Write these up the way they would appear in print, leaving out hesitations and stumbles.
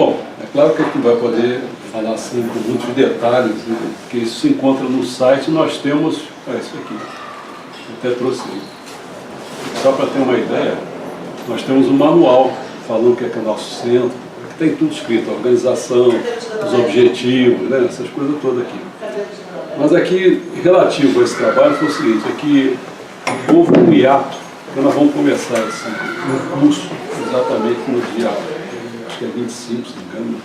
Bom, é claro que a gente vai poder falar assim com muitos detalhes, né, porque isso se encontra no site. Nós temos, isso aqui, eu até trouxe aí. Só para ter uma ideia, nós temos um manual falando o que é nosso centro, que tem tudo escrito, a organização, os objetivos, né, essas coisas todas aqui. Mas aqui, relativo a esse trabalho, foi o seguinte, é que houve um hiato, que nós vamos começar um curso exatamente no dia, acho que é 25, se não me engano,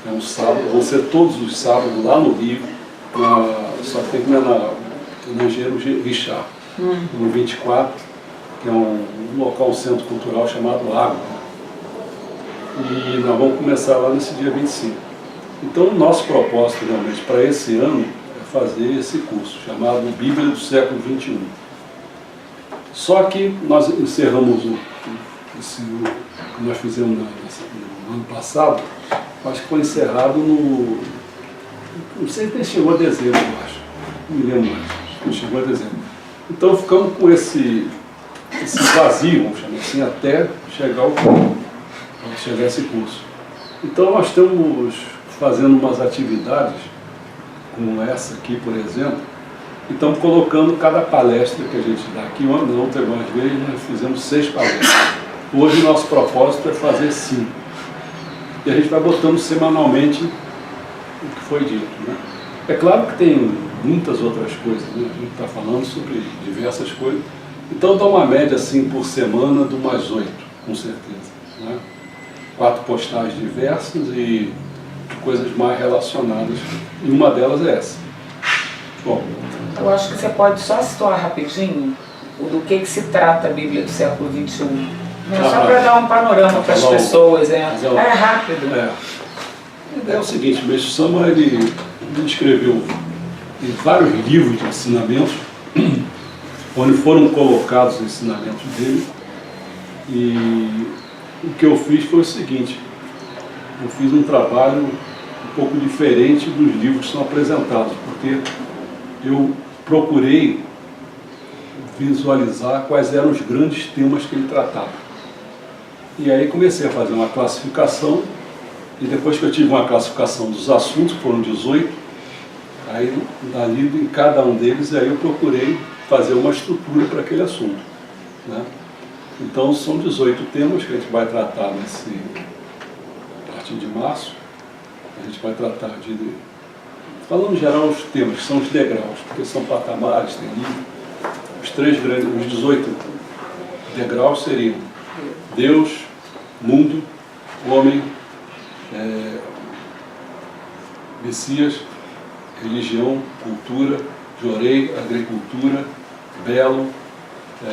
é um sábado, vão ser todos os sábados lá no Rio, só que tem que ir na Engenheiro Richard, no 24, que é um local, um centro cultural chamado Água. E nós vamos começar lá nesse dia 25. Então, o nosso propósito realmente para esse ano é fazer esse curso, chamado Bíblia do século XXI. Só que nós encerramos o que nós fizemos no ano passado, acho que foi encerrado não sei se chegou a dezembro, eu acho, não me lembro mais, não chegou a dezembro. Então ficamos com esse vazio, vamos chamar assim, até chegar esse curso. Então nós estamos fazendo umas atividades, como essa aqui, por exemplo, e estamos colocando cada palestra que a gente dá aqui, teve umas vezes, nós fizemos 6 palestras. Hoje o nosso propósito é fazer 5. E a gente vai botando semanalmente o que foi dito, né? É claro que tem muitas outras coisas, né? A gente está falando sobre diversas coisas. Então dá uma média assim por semana de umas 8, com certeza, né? 4 postagens diversas e coisas mais relacionadas. E uma delas é essa. Bom, eu acho que você pode só situar rapidinho do que se trata a Bíblia do século XXI. Só para dar um panorama para as pessoas. É rápido. É o seguinte, o Mestre Sama, ele escreveu vários livros de ensinamentos, onde foram colocados os ensinamentos dele. E o que eu fiz foi o seguinte, eu fiz um trabalho um pouco diferente dos livros que são apresentados, porque eu procurei visualizar quais eram os grandes temas que ele tratava. E aí comecei a fazer uma classificação, e depois que eu tive uma classificação dos assuntos, foram 18, aí dali em cada um deles, aí eu procurei fazer uma estrutura para aquele assunto, né? Então são 18 temas que a gente vai tratar a partir de março. A gente vai tratar falando em geral os temas, que são os degraus, porque são patamares, tem nível. Os 18 degraus seriam Deus, mundo, homem, Messias, religião, cultura, jorei, agricultura, belo,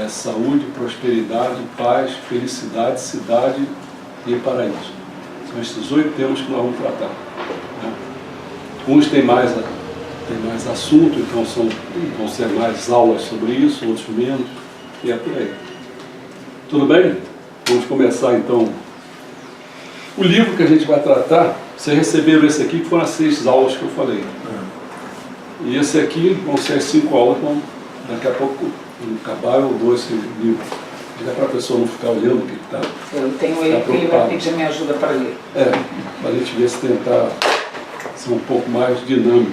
saúde, prosperidade, paz, felicidade, cidade e paraíso. São esses 8 temas que nós vamos tratar, né? Uns têm mais assunto, então vão ser mais aulas sobre isso, outros menos, e é por aí. Tudo bem? Vamos começar então. O livro que a gente vai tratar, vocês receberam esse aqui, que foram as 6 aulas que eu falei. E esse aqui vão ser as 5 aulas, daqui a pouco, quando acabar, eu dou esse livro. É para a pessoa não ficar olhando o que está. Eu tenho ele que ele vai pedir minha ajuda para ler. Para a gente ver se tentar ser um pouco mais dinâmico.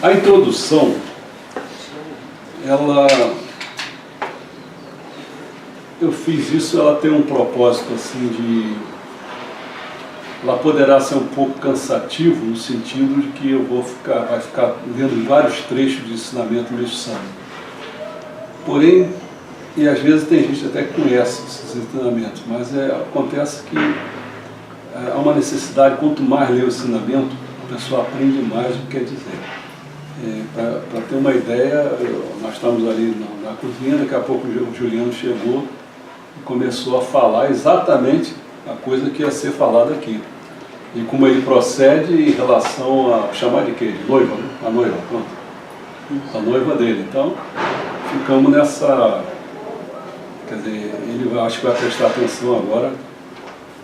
A introdução, eu fiz isso, ela tem um propósito assim ela poderá ser um pouco cansativo no sentido de que vai ficar lendo vários trechos de ensinamento messiânico. Porém, e às vezes tem gente até que conhece esses ensinamentos, mas acontece que há uma necessidade, quanto mais lê o ensinamento, a pessoa aprende mais o que quer dizer. Para ter uma ideia, nós estamos ali na cozinha, daqui a pouco o Juliano chegou e começou a falar exatamente a coisa que ia ser falada aqui. E como ele procede em relação a chamar de quê? De noiva, né? A noiva, pronto. A noiva dele. Então, ficamos nessa... Quer dizer, ele acho que vai prestar atenção agora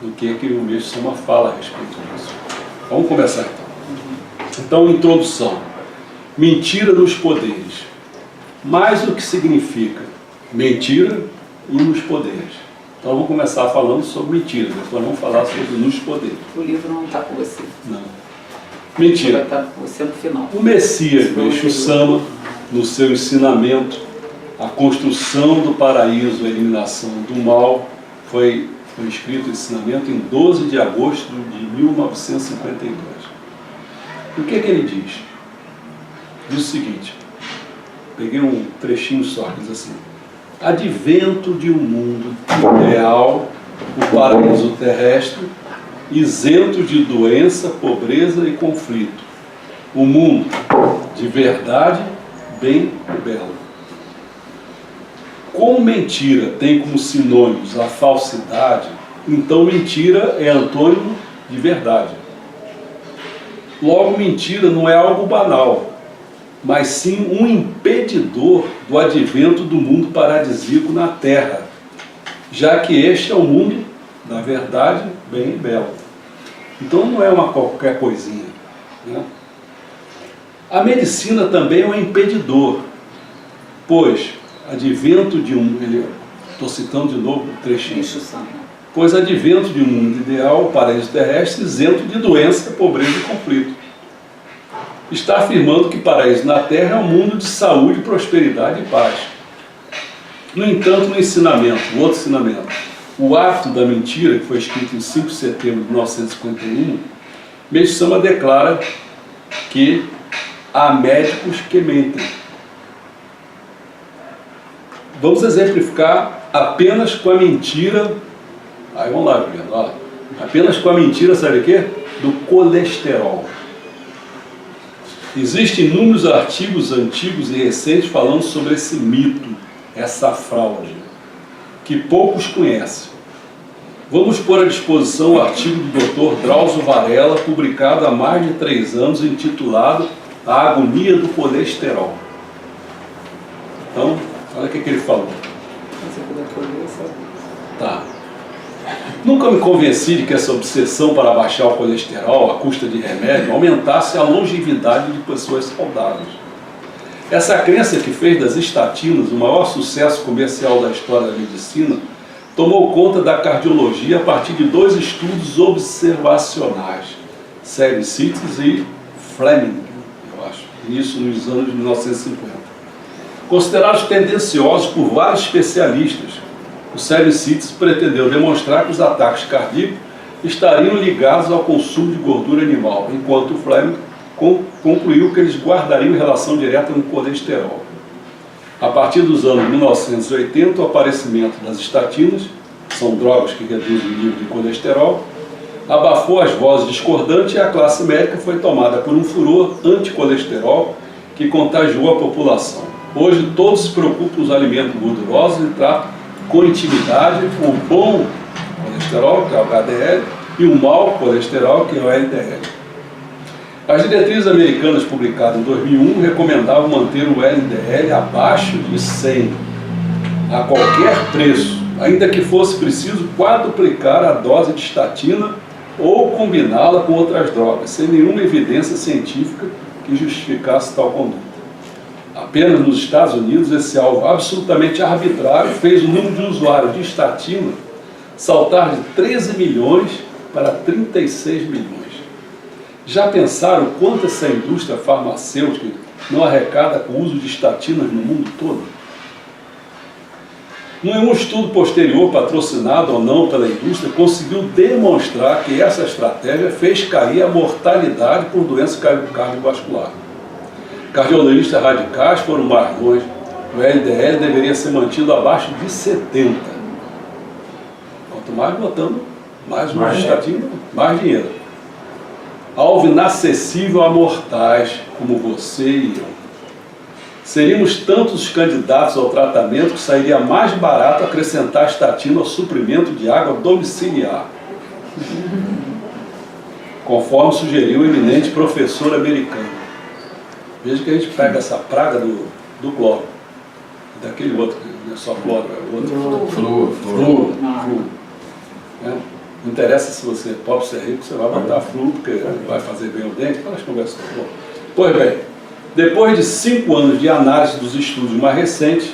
no que o Mestre Sama fala a respeito disso. Vamos começar então. Então, introdução. Mentira nos poderes. Mais o que significa mentira e nos poderes. Então vamos começar falando sobre mentiras, depois vamos falar sobre nos poderes. O livro não está com você. Não. Mentira. Vai estar com você no final. O Messias, Meixo Sama, no seu ensinamento, a construção do paraíso, a eliminação do mal, foi escrito o ensinamento em 12 de agosto de 1952. O que é que ele diz? Diz o seguinte, peguei um trechinho só, diz assim: advento de um mundo ideal, o paraíso terrestre, isento de doença, pobreza e conflito. O mundo de verdade, bem e belo. Como mentira tem como sinônimos a falsidade, então mentira é antônimo de verdade. Logo, mentira não é algo banal, mas sim um impedidor do advento do mundo paradisíaco na Terra, já que este é o mundo da verdade, bem e belo. Então não é uma qualquer coisinha, né? A medicina também é um impedidor, pois advento de um... Estou citando de novo o trechinho. Pois advento de um mundo ideal, o paraíso terrestre, isento de doença, pobreza e conflito. Está afirmando que paraíso na Terra é um mundo de saúde, prosperidade e paz. No entanto, no ensinamento, o outro ensinamento, o Hábito da Mentira, que foi escrito em 5 de setembro de 1951, Meixo Sama declara que há médicos que mentem. Vamos exemplificar apenas com a mentira. Aí vamos lá, Juliano, ó. Apenas com a mentira, sabe o quê? Do colesterol. Existem inúmeros artigos antigos e recentes falando sobre esse mito, essa fraude, que poucos conhecem. Vamos pôr à disposição o artigo do Dr. Drauzio Varela, publicado há mais de 3 anos, intitulado A Agonia do Colesterol. Então, olha o que ele falou. Tá. Nunca me convenci de que essa obsessão para baixar o colesterol à custa de remédio aumentasse a longevidade de pessoas saudáveis. Essa crença que fez das estatinas o maior sucesso comercial da história da medicina tomou conta da cardiologia a partir de 2 estudos observacionais, Sevicites e Fleming, eu acho, isso nos anos de 1950. Considerados tendenciosos por vários especialistas, o Sevicites pretendeu demonstrar que os ataques cardíacos estariam ligados ao consumo de gordura animal, enquanto o Fleming concluiu que eles guardariam relação direta no colesterol. A partir dos anos 1980, o aparecimento das estatinas, que são drogas que reduzem o nível de colesterol, abafou as vozes discordantes e a classe médica foi tomada por um furor anticolesterol que contagiou a população. Hoje todos se preocupam com os alimentos gordurosos e tratam com intimidade o bom colesterol, que é o HDL, e o mau colesterol, que é o LDL. As diretrizes americanas publicadas em 2001 recomendavam manter o LDL abaixo de 100 a qualquer preço, ainda que fosse preciso quadruplicar a dose de estatina ou combiná-la com outras drogas, sem nenhuma evidência científica que justificasse tal conduta. Apenas nos Estados Unidos, esse alvo absolutamente arbitrário fez o número de usuários de estatina saltar de 13 milhões para 36 milhões. Já pensaram quanto essa indústria farmacêutica não arrecada com o uso de estatinas no mundo todo? Nenhum estudo posterior, patrocinado ou não pela indústria, conseguiu demonstrar que essa estratégia fez cair a mortalidade por doença cardiovascular. Cardiologistas radicais foram mais longe. O LDL deveria ser mantido abaixo de 70. Quanto mais botando, mais uma estatina, mais dinheiro. Alvo inacessível a mortais como você e eu. Seríamos tantos os candidatos ao tratamento que sairia mais barato acrescentar estatina ao suprimento de água domiciliar, conforme sugeriu o eminente professor americano. Veja que a gente pega essa praga do cloro, daquele outro, não é só cloro, é outro. Flúor. Não interessa se você é pobre, se é rico, você vai botar flúor, porque vai fazer bem o dente, aquelas conversas. Pois bem, depois de 5 anos de análise dos estudos mais recentes,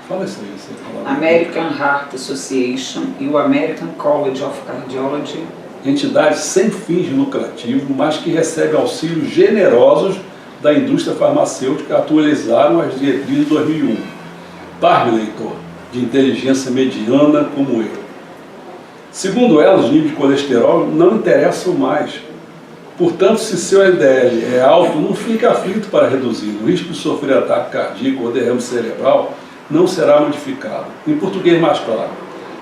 Fala isso aí, você fala. American Heart Association e o American College of Cardiology. Entidades sem fins lucrativos, mas que recebem auxílios generosos da indústria farmacêutica, atualizaram as diretrizes de 2001. Pasme, leitor, de inteligência mediana como eu. Segundo ela, os níveis de colesterol não interessam mais. Portanto, se seu LDL é alto, não fique aflito para reduzir. O risco de sofrer ataque cardíaco ou derrame cerebral não será modificado. Em português mais claro,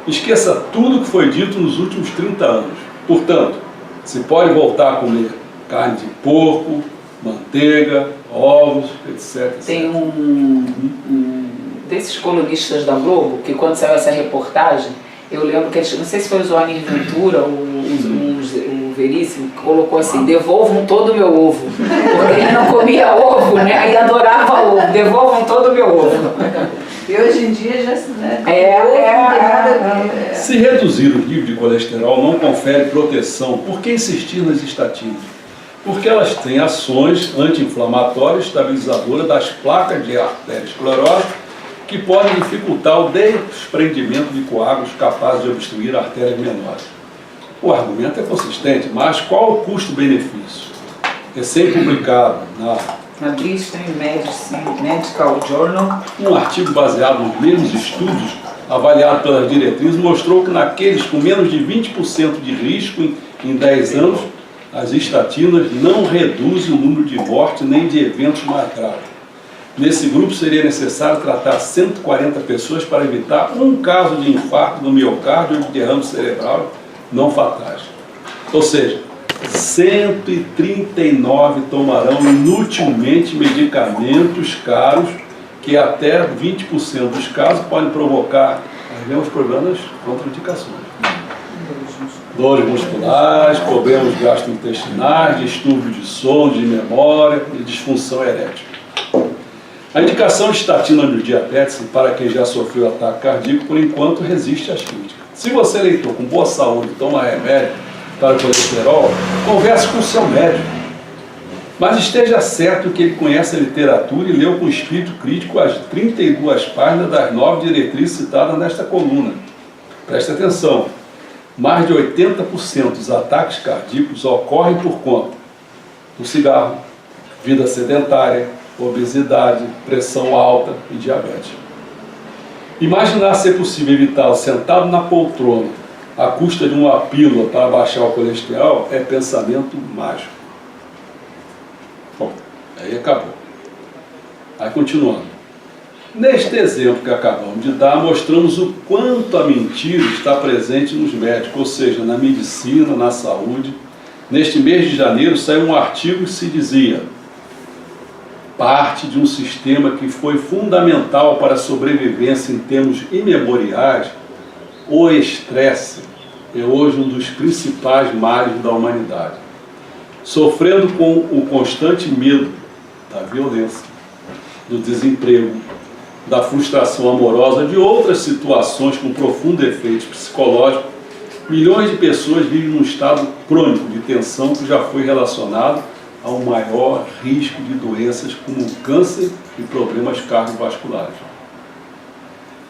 esqueça tudo que foi dito nos últimos 30 anos. Portanto, se pode voltar a comer carne de porco, manteiga, ovos, etc. Tem um desses colunistas da Globo, que quando saiu essa reportagem, eu lembro que eles, não sei se foi o Joaquim Ventura ou o Veríssimo, que colocou assim: devolvam todo o meu ovo. Porque ele não comia ovo, né? Aí adorava ovo, devolvam todo o meu ovo. E hoje em dia já se não tem nada a ver. Se reduzir o nível de colesterol não confere proteção, por que insistir nas estatinas? Porque elas têm ações anti-inflamatórias estabilizadoras das placas de arteriosclerose que podem dificultar o desprendimento de coágulos capazes de obstruir artérias menores. O argumento é consistente, mas qual o custo-benefício? Recém-publicado Na Bristol Medical Journal, um artigo baseado nos mesmos estudos, avaliado pelas diretrizes, mostrou que naqueles com menos de 20% de risco em 10 anos, as estatinas não reduzem o número de mortes nem de eventos mais graves. Nesse grupo seria necessário tratar 140 pessoas para evitar um caso de infarto do miocárdio ou de derrame cerebral não fatais. Ou seja, 139 tomarão inutilmente medicamentos caros que até 20% dos casos podem provocar os mesmos problemas, contraindicações. Dores musculares, problemas gastrointestinais, distúrbios de sono, de memória e disfunção erétil. A indicação de estatina nos diabetes, para quem já sofreu ataque cardíaco, por enquanto resiste às críticas. Se você, leitor, com boa saúde, toma remédio para o colesterol, converse com o seu médico. Mas esteja certo que ele conhece a literatura e leu com espírito crítico as 32 páginas das 9 diretrizes citadas nesta coluna. Preste atenção, mais de 80% dos ataques cardíacos ocorrem por conta do cigarro, vida sedentária, obesidade, pressão alta e diabetes. Imaginar ser possível evitá-lo sentado na poltrona à custa de uma pílula para baixar o colesterol é pensamento mágico. Bom, aí acabou. Aí continuando. Neste exemplo que acabamos de dar, mostramos o quanto a mentira está presente nos médicos, ou seja, na medicina, na saúde. Neste mês de janeiro saiu um artigo que se dizia: parte de um sistema que foi fundamental para a sobrevivência em termos imemoriais, o estresse é hoje um dos principais males da humanidade. Sofrendo com o constante medo da violência, do desemprego, da frustração amorosa, de outras situações com profundo efeito psicológico, milhões de pessoas vivem num estado crônico de tensão que já foi relacionado ao maior risco de doenças como câncer e problemas cardiovasculares.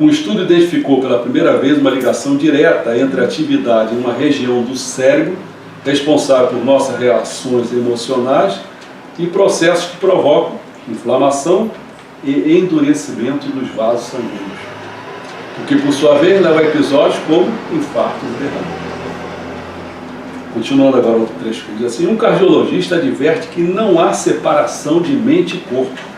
Um estudo identificou pela primeira vez uma ligação direta entre a atividade em uma região do cérebro responsável por nossas reações emocionais e processos que provocam inflamação e endurecimento dos vasos sanguíneos, o que por sua vez leva a episódios como infartos e derrames. Continuando agora o trecho que diz assim: um cardiologista adverte que não há separação de mente e corpo.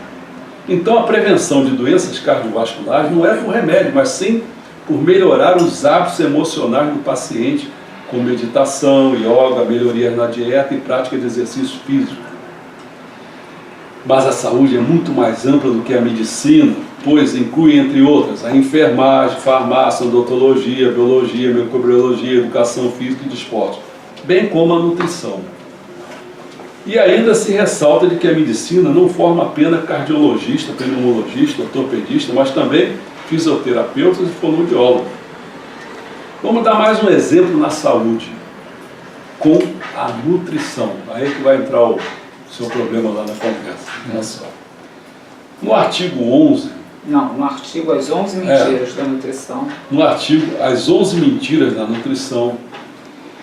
Então a prevenção de doenças cardiovasculares não é por remédio, mas sim por melhorar os hábitos emocionais do paciente, com meditação, yoga, melhorias na dieta e prática de exercício físico. Mas a saúde é muito mais ampla do que a medicina, pois inclui, entre outras, a enfermagem, farmácia, odontologia, biologia, microbiologia, educação física e desporto, bem como a nutrição. E ainda se ressalta de que a medicina não forma apenas cardiologista, pneumologista, ortopedista, mas também fisioterapeutas e fonoaudiólogos. Vamos dar mais um exemplo na saúde, com a nutrição. Aí que vai entrar o seu problema lá na conversa. Olha só. No artigo 11 Não, no artigo As 11 Mentiras da Nutrição. No artigo As 11 Mentiras da Nutrição,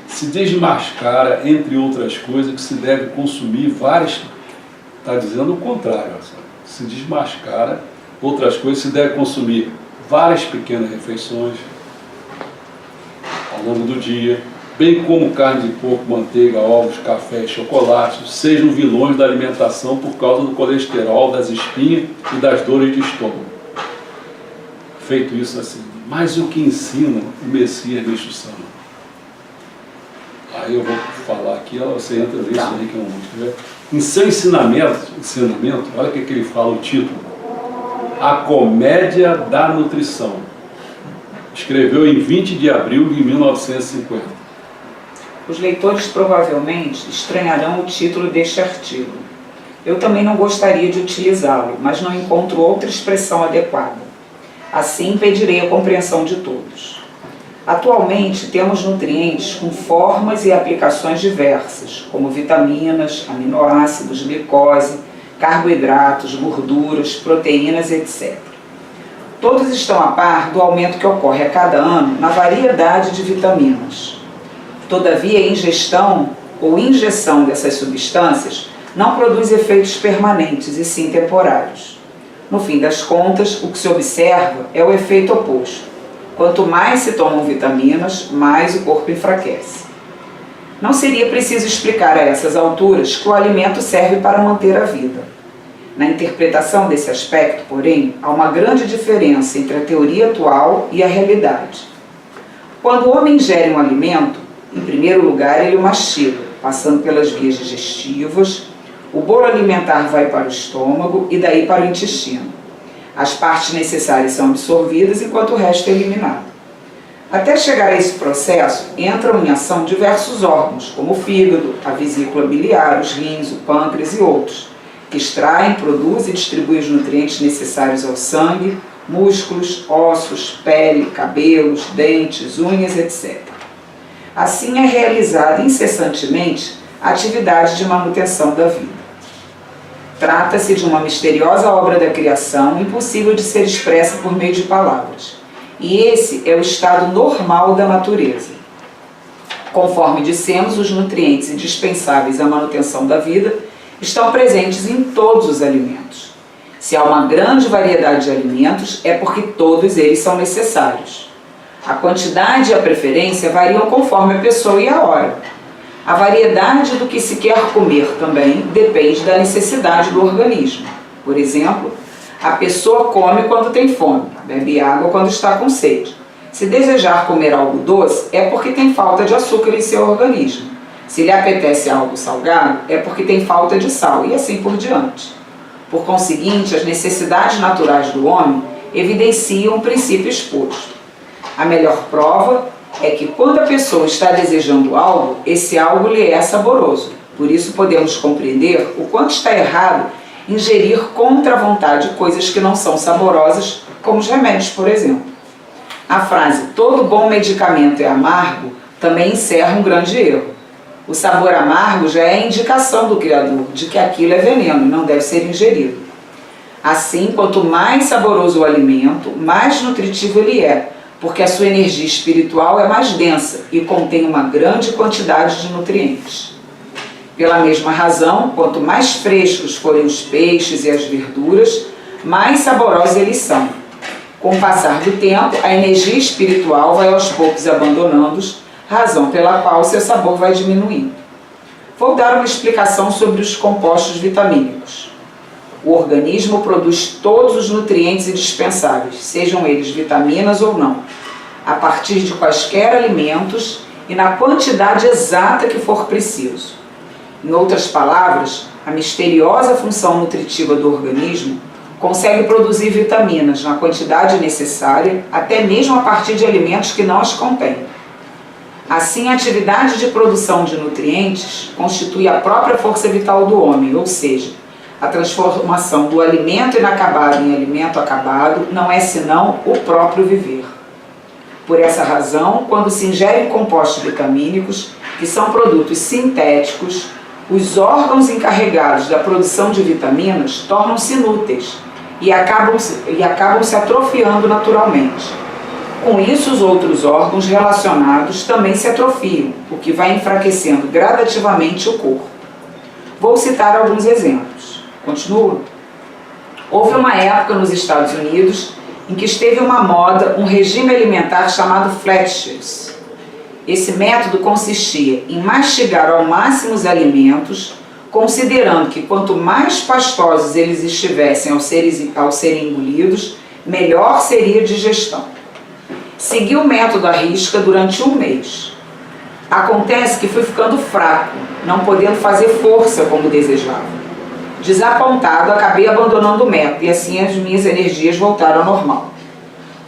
se desmascara, entre outras coisas, que se deve consumir várias... Está dizendo o contrário. Se desmascara, outras coisas, se deve consumir várias pequenas refeições ao longo do dia, bem como carne de porco, manteiga, ovos, café e chocolate, sejam vilões da alimentação por causa do colesterol, das espinhas e das dores de estômago. Feito isso assim, mas o que ensina o Messias Meixo Sama? Aí eu vou falar aqui, você entra nisso aí que é um monte. Em seu ensinamento, olha o que ele fala, o título: A Comédia da Nutrição. Escreveu em 20 de abril de 1950. Os leitores provavelmente estranharão o título deste artigo. Eu também não gostaria de utilizá-lo, mas não encontro outra expressão adequada. Assim impedirei a compreensão de todos. Atualmente temos nutrientes com formas e aplicações diversas, como vitaminas, aminoácidos, glicose, carboidratos, gorduras, proteínas, etc. Todos estão a par do aumento que ocorre a cada ano na variedade de vitaminas. Todavia, a ingestão ou injeção dessas substâncias não produz efeitos permanentes e sim temporários. No fim das contas, o que se observa é o efeito oposto. Quanto mais se tomam vitaminas, mais o corpo enfraquece. Não seria preciso explicar a essas alturas que o alimento serve para manter a vida. Na interpretação desse aspecto, porém, há uma grande diferença entre a teoria atual e a realidade. Quando o homem ingere um alimento, em primeiro lugar ele o mastiga, passando pelas vias digestivas, o bolo alimentar vai para o estômago e daí para o intestino. As partes necessárias são absorvidas enquanto o resto é eliminado. Até chegar a esse processo, entram em ação diversos órgãos, como o fígado, a vesícula biliar, os rins, o pâncreas e outros, que extraem, produzem e distribuem os nutrientes necessários ao sangue, músculos, ossos, pele, cabelos, dentes, unhas, etc. Assim é realizada incessantemente a atividade de manutenção da vida. Trata-se de uma misteriosa obra da criação, impossível de ser expressa por meio de palavras. E esse é o estado normal da natureza. Conforme dissemos, os nutrientes indispensáveis à manutenção da vida estão presentes em todos os alimentos. Se há uma grande variedade de alimentos, é porque todos eles são necessários. A quantidade e a preferência variam conforme a pessoa e a hora. A variedade do que se quer comer também depende da necessidade do organismo. Por exemplo, a pessoa come quando tem fome, bebe água quando está com sede. Se desejar comer algo doce, é porque tem falta de açúcar em seu organismo. Se lhe apetece algo salgado, é porque tem falta de sal, e assim por diante. Por conseguinte, as necessidades naturais do homem evidenciam o princípio exposto. A melhor prova é que quando a pessoa está desejando algo, esse algo lhe é saboroso. Por isso podemos compreender o quanto está errado ingerir contra a vontade coisas que não são saborosas, como os remédios, por exemplo. A frase "todo bom medicamento é amargo" também encerra um grande erro. O sabor amargo já é a indicação do Criador de que aquilo é veneno e não deve ser ingerido. Assim, quanto mais saboroso o alimento, mais nutritivo ele é, porque a sua energia espiritual é mais densa e contém uma grande quantidade de nutrientes. Pela mesma razão, quanto mais frescos forem os peixes e as verduras, mais saborosos eles são. Com o passar do tempo, a energia espiritual vai aos poucos abandonando-os, razão pela qual seu sabor vai diminuindo. Vou dar uma explicação sobre os compostos vitamínicos. O organismo produz todos os nutrientes indispensáveis, sejam eles vitaminas ou não, a partir de quaisquer alimentos e na quantidade exata que for preciso. Em outras palavras, a misteriosa função nutritiva do organismo consegue produzir vitaminas na quantidade necessária, até mesmo a partir de alimentos que não as contêm. Assim, a atividade de produção de nutrientes constitui a própria força vital do homem, ou seja, a transformação do alimento inacabado em alimento acabado não é senão o próprio viver. Por essa razão, quando se ingerem compostos vitamínicos, que são produtos sintéticos, os órgãos encarregados da produção de vitaminas tornam-se inúteis e acabam se atrofiando naturalmente. Com isso, os outros órgãos relacionados também se atrofiam, o que vai enfraquecendo gradativamente o corpo. Vou citar alguns exemplos. Continua? Houve uma época nos Estados Unidos em que esteve uma moda, um regime alimentar chamado Fletcher's. Esse método consistia em mastigar ao máximo os alimentos, considerando que quanto mais pastosos eles estivessem ao serem engolidos, melhor seria a digestão. Segui o método à risca durante um mês. Acontece que fui ficando fraco, não podendo fazer força como desejava. Desapontado, acabei abandonando o método e assim as minhas energias voltaram ao normal.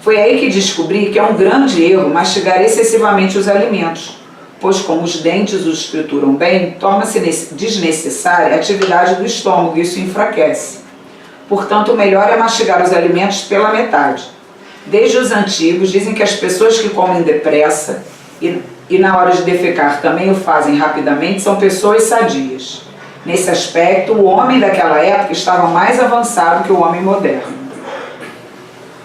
Foi aí que descobri que é um grande erro mastigar excessivamente os alimentos, pois como os dentes os estruturam bem, torna-se desnecessária a atividade do estômago e isso enfraquece. Portanto, o melhor é mastigar os alimentos pela metade. Desde os antigos, dizem que as pessoas que comem depressa e na hora de defecar também o fazem rapidamente são pessoas sadias. Nesse aspecto, o homem daquela época estava mais avançado que o homem moderno.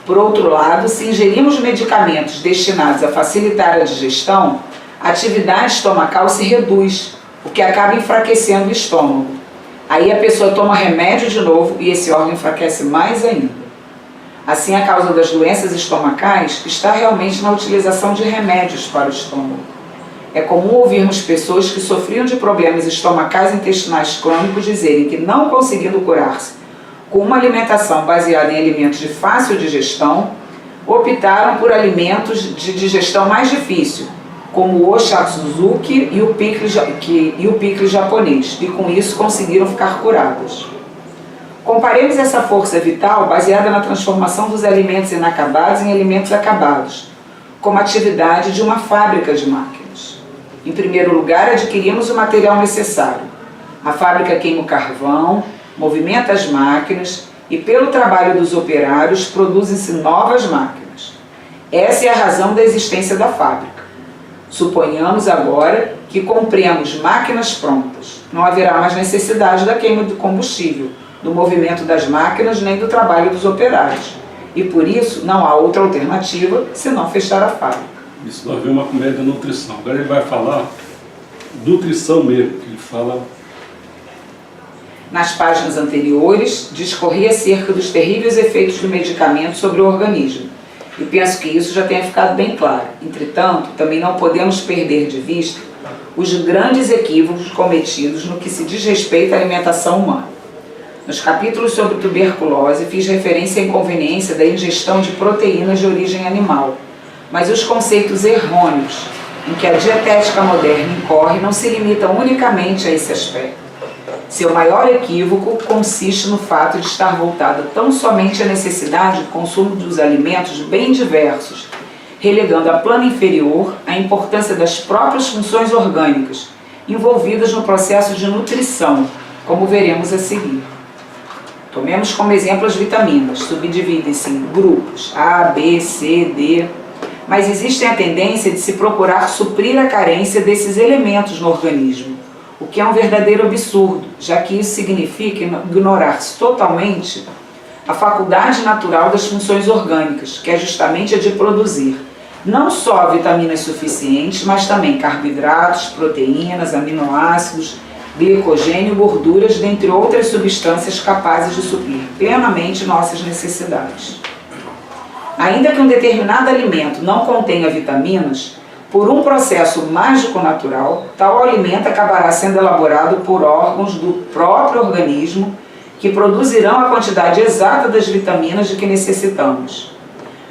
Por outro lado, se ingerimos medicamentos destinados a facilitar a digestão, a atividade estomacal se reduz, o que acaba enfraquecendo o estômago. Aí a pessoa toma remédio de novo e esse órgão enfraquece mais ainda. Assim, a causa das doenças estomacais está realmente na utilização de remédios para o estômago. É comum ouvirmos pessoas que sofriam de problemas estomacais e intestinais crônicos dizerem que, não conseguindo curar-se com uma alimentação baseada em alimentos de fácil digestão, optaram por alimentos de digestão mais difícil, como o ochazuke e o pickle japonês, e com isso conseguiram ficar curadas. Comparemos essa força vital baseada na transformação dos alimentos inacabados em alimentos acabados, como a atividade de uma fábrica de máquinas. Em primeiro lugar, adquirimos o material necessário. A fábrica queima o carvão, movimenta as máquinas e, pelo trabalho dos operários, produzem-se novas máquinas. Essa é a razão da existência da fábrica. Suponhamos agora que compremos máquinas prontas. Não haverá mais necessidade da queima do combustível, do movimento das máquinas nem do trabalho dos operários. E por isso não há outra alternativa senão fechar a fábrica. Isso nós vemos uma comédia de nutrição. Agora ele vai falar nutrição mesmo, que ele fala. Nas páginas anteriores, discorria acerca dos terríveis efeitos do medicamento sobre o organismo. E penso que isso já tenha ficado bem claro. Entretanto, também não podemos perder de vista os grandes equívocos cometidos no que se diz respeito à alimentação humana. Nos capítulos sobre tuberculose, fiz referência à inconveniência da ingestão de proteínas de origem animal, mas os conceitos errôneos em que a dietética moderna incorre não se limitam unicamente a esse aspecto. Seu maior equívoco consiste no fato de estar voltada tão somente à necessidade de consumo dos alimentos bem diversos, relegando a plano inferior a importância das próprias funções orgânicas envolvidas no processo de nutrição, como veremos a seguir. Tomemos como exemplo as vitaminas, subdividem-se em grupos A, B, C, D, mas existe a tendência de se procurar suprir a carência desses elementos no organismo, o que é um verdadeiro absurdo, já que isso significa ignorar-se totalmente a faculdade natural das funções orgânicas, que é justamente a de produzir não só vitaminas suficientes, mas também carboidratos, proteínas, aminoácidos, glicogênio, gorduras, dentre outras substâncias capazes de suprir plenamente nossas necessidades. Ainda que um determinado alimento não contenha vitaminas, por um processo mágico natural, tal alimento acabará sendo elaborado por órgãos do próprio organismo que produzirão a quantidade exata das vitaminas de que necessitamos.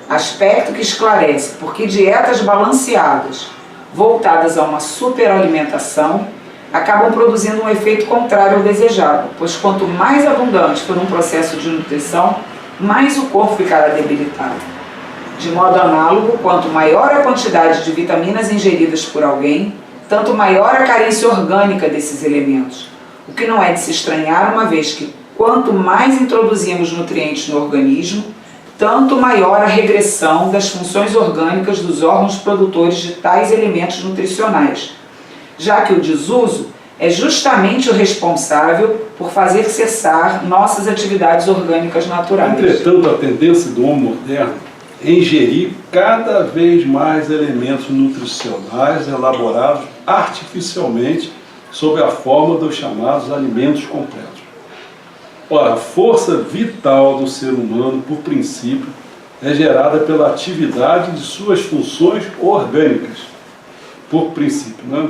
Aspecto que esclarece por que dietas balanceadas, voltadas a uma superalimentação, acabam produzindo um efeito contrário ao desejado, pois quanto mais abundante for um processo de nutrição, mais o corpo ficará debilitado. De modo análogo, quanto maior a quantidade de vitaminas ingeridas por alguém, tanto maior a carência orgânica desses elementos, o que não é de se estranhar, uma vez que quanto mais introduzimos nutrientes no organismo, tanto maior a regressão das funções orgânicas dos órgãos produtores de tais elementos nutricionais, já que o desuso é justamente o responsável por fazer cessar nossas atividades orgânicas naturais. Entretanto, a tendência do homem moderno é ingerir cada vez mais elementos nutricionais elaborados artificialmente sob a forma dos chamados alimentos completos. Ora, a força vital do ser humano, por princípio, é gerada pela atividade de suas funções orgânicas, por princípio, né?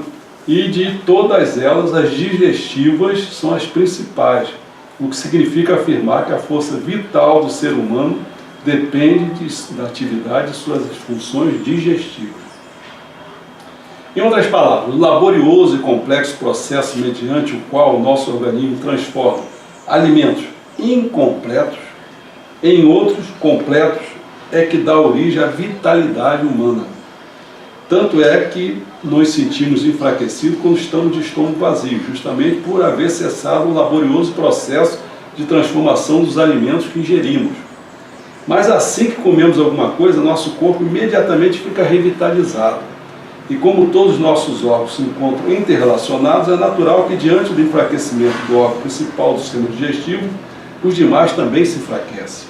E de todas elas, as digestivas são as principais, o que significa afirmar que a força vital do ser humano depende da atividade de suas funções digestivas. Em outras palavras, o laborioso e complexo processo mediante o qual o nosso organismo transforma alimentos incompletos em outros completos é que dá origem à vitalidade humana. Tanto é que nos sentimos enfraquecidos quando estamos de estômago vazio, justamente por haver cessado o laborioso processo de transformação dos alimentos que ingerimos. Mas assim que comemos alguma coisa, nosso corpo imediatamente fica revitalizado. E como todos os nossos órgãos se encontram interrelacionados, é natural que diante do enfraquecimento do órgão principal do sistema digestivo, os demais também se enfraquecem.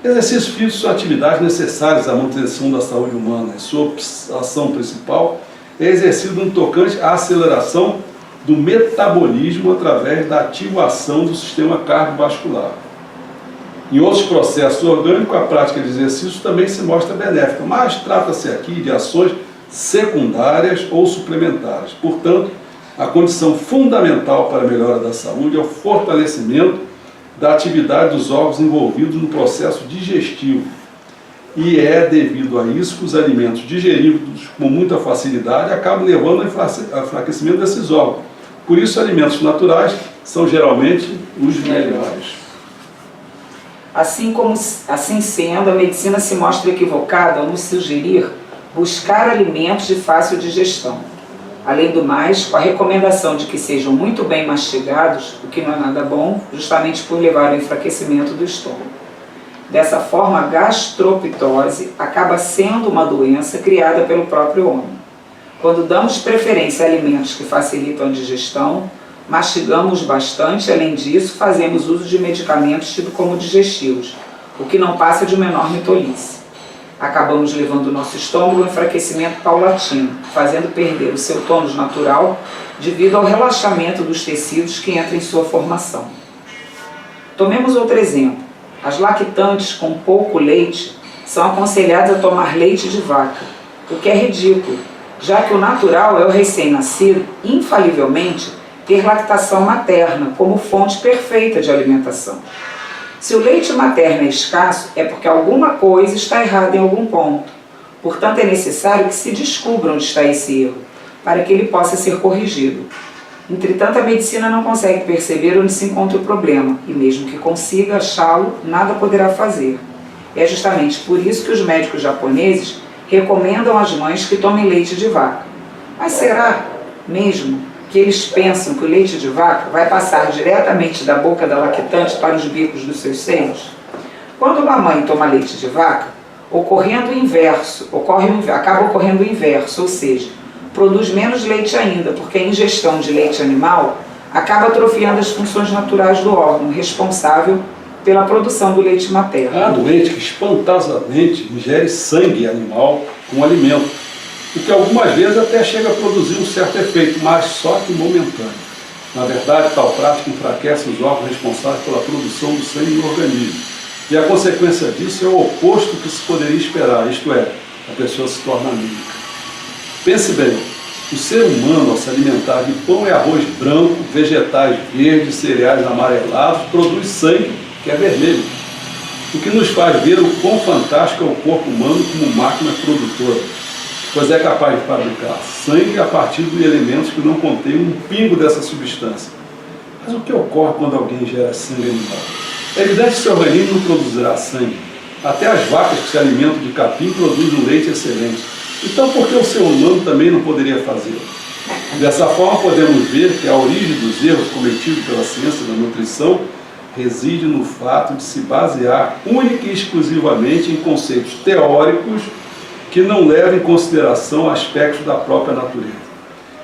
Exercícios físicos são atividades necessárias à manutenção da saúde humana. E sua ação principal é exercida no tocante à aceleração do metabolismo através da ativação do sistema cardiovascular. Em outros processos orgânicos, a prática de exercícios também se mostra benéfica, mas trata-se aqui de ações secundárias ou suplementares. Portanto, a condição fundamental para a melhora da saúde é o fortalecimento da atividade dos órgãos envolvidos no processo digestivo. E é devido a isso que os alimentos digeridos com muita facilidade acabam levando ao enfraquecimento desses órgãos. Por isso, alimentos naturais são geralmente os melhores. Assim sendo, a medicina se mostra equivocada ao nos sugerir buscar alimentos de fácil digestão. Além do mais, com a recomendação de que sejam muito bem mastigados, o que não é nada bom, justamente por levar ao enfraquecimento do estômago. Dessa forma, a gastropitose acaba sendo uma doença criada pelo próprio homem. Quando damos preferência a alimentos que facilitam a digestão, mastigamos bastante, além disso, fazemos uso de medicamentos tidos como digestivos, o que não passa de uma enorme tolice. Acabamos levando o nosso estômago ao enfraquecimento paulatino, fazendo perder o seu tônus natural devido ao relaxamento dos tecidos que entram em sua formação. Tomemos outro exemplo. As lactantes com pouco leite são aconselhadas a tomar leite de vaca, o que é ridículo, já que o natural é o recém-nascido, infalivelmente, ter lactação materna como fonte perfeita de alimentação. Se o leite materno é escasso, é porque alguma coisa está errada em algum ponto. Portanto, é necessário que se descubra onde está esse erro, para que ele possa ser corrigido. Entretanto, a medicina não consegue perceber onde se encontra o problema, e mesmo que consiga achá-lo, nada poderá fazer. É justamente por isso que os médicos japoneses recomendam às mães que tomem leite de vaca. Mas será mesmo que eles pensam que o leite de vaca vai passar diretamente da boca da lactante para os bicos dos seus seios? Quando uma mãe toma leite de vaca, acaba ocorrendo o inverso, ou seja, produz menos leite ainda, porque a ingestão de leite animal acaba atrofiando as funções naturais do órgão, responsável pela produção do leite materno. Há doente que espantosamente ingere sangue animal como alimento, o que algumas vezes até chega a produzir um certo efeito, mas só que momentâneo. Na verdade, tal prática enfraquece os órgãos responsáveis pela produção do sangue no organismo. E a consequência disso é o oposto que se poderia esperar, isto é, a pessoa se torna anêmica. Pense bem, o ser humano, ao se alimentar de pão e arroz branco, vegetais verdes, cereais amarelados, produz sangue que é vermelho. O que nos faz ver o quão fantástico é o corpo humano como máquina produtora, pois é capaz de fabricar sangue a partir de elementos que não contêm um pingo dessa substância. Mas o que ocorre quando alguém gera sangue animal? É evidente que seu organismo não produzirá sangue. Até as vacas que se alimentam de capim produzem um leite excelente. Então, por que o ser humano também não poderia fazê-lo? Dessa forma, podemos ver que a origem dos erros cometidos pela ciência da nutrição reside no fato de se basear única e exclusivamente em conceitos teóricos que não levam em consideração aspectos da própria natureza.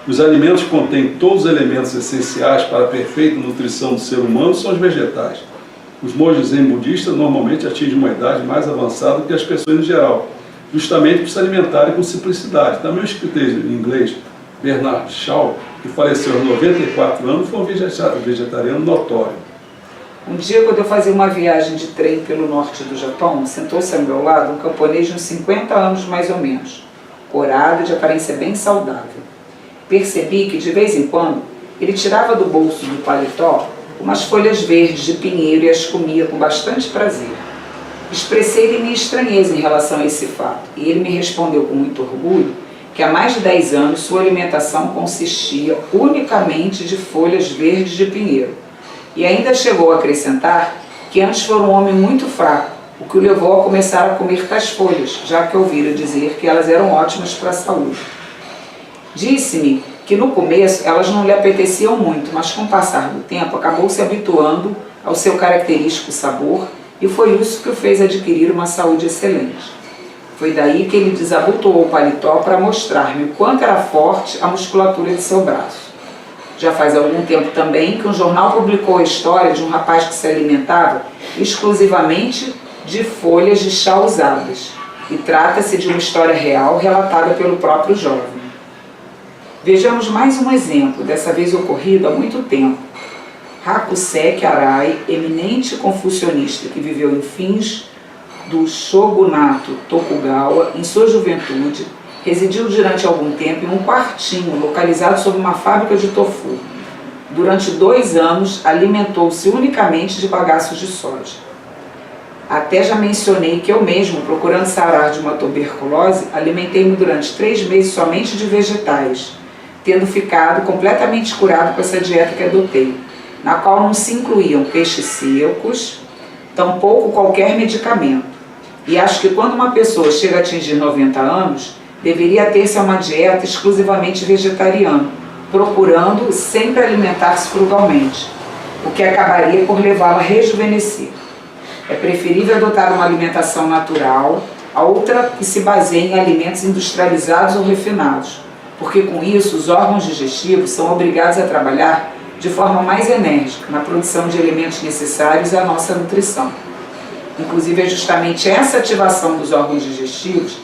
Os alimentos que contêm todos os elementos essenciais para a perfeita nutrição do ser humano são os vegetais. Os monges zen budistas normalmente atingem uma idade mais avançada do que as pessoas em geral, justamente por se alimentarem com simplicidade. Também o escritor em inglês, Bernard Shaw, que faleceu aos 94 anos, foi um vegetariano notório. Um dia, quando eu fazia uma viagem de trem pelo norte do Japão, sentou-se ao meu lado um camponês de uns 50 anos mais ou menos, corado e de aparência bem saudável. Percebi que, de vez em quando, ele tirava do bolso do paletó umas folhas verdes de pinheiro e as comia com bastante prazer. Expressei-lhe minha estranheza em relação a esse fato, e ele me respondeu com muito orgulho que há mais de 10 anos sua alimentação consistia unicamente de folhas verdes de pinheiro. E ainda chegou a acrescentar que antes foi um homem muito fraco, o que o levou a começar a comer tais folhas, já que ouvira dizer que elas eram ótimas para a saúde. Disse-me que no começo elas não lhe apeteciam muito, mas com o passar do tempo acabou se habituando ao seu característico sabor e foi isso que o fez adquirir uma saúde excelente. Foi daí que ele desabotoou o paletó para mostrar-me o quanto era forte a musculatura de seu braço. Já faz algum tempo também que um jornal publicou a história de um rapaz que se alimentava exclusivamente de folhas de chá usadas, e trata-se de uma história real relatada pelo próprio jovem. Vejamos mais um exemplo, dessa vez ocorrido há muito tempo. Hakuseki Arai, eminente confucionista que viveu em fins do shogunato Tokugawa, em sua juventude, residiu durante algum tempo em um quartinho localizado sob uma fábrica de tofu. Durante 2 anos, alimentou-se unicamente de bagaços de soja. Até já mencionei que eu mesmo, procurando sarar de uma tuberculose, alimentei-me durante 3 meses somente de vegetais, tendo ficado completamente curado com essa dieta que adotei, na qual não se incluíam peixes secos, tampouco qualquer medicamento. E acho que quando uma pessoa chega a atingir 90 anos, deveria ter-se a uma dieta exclusivamente vegetariana, procurando sempre alimentar-se frugalmente, o que acabaria por levá-la a rejuvenescer. É preferível adotar uma alimentação natural a outra que se baseie em alimentos industrializados ou refinados, porque com isso os órgãos digestivos são obrigados a trabalhar de forma mais enérgica na produção de elementos necessários à nossa nutrição. Inclusive é justamente essa ativação dos órgãos digestivos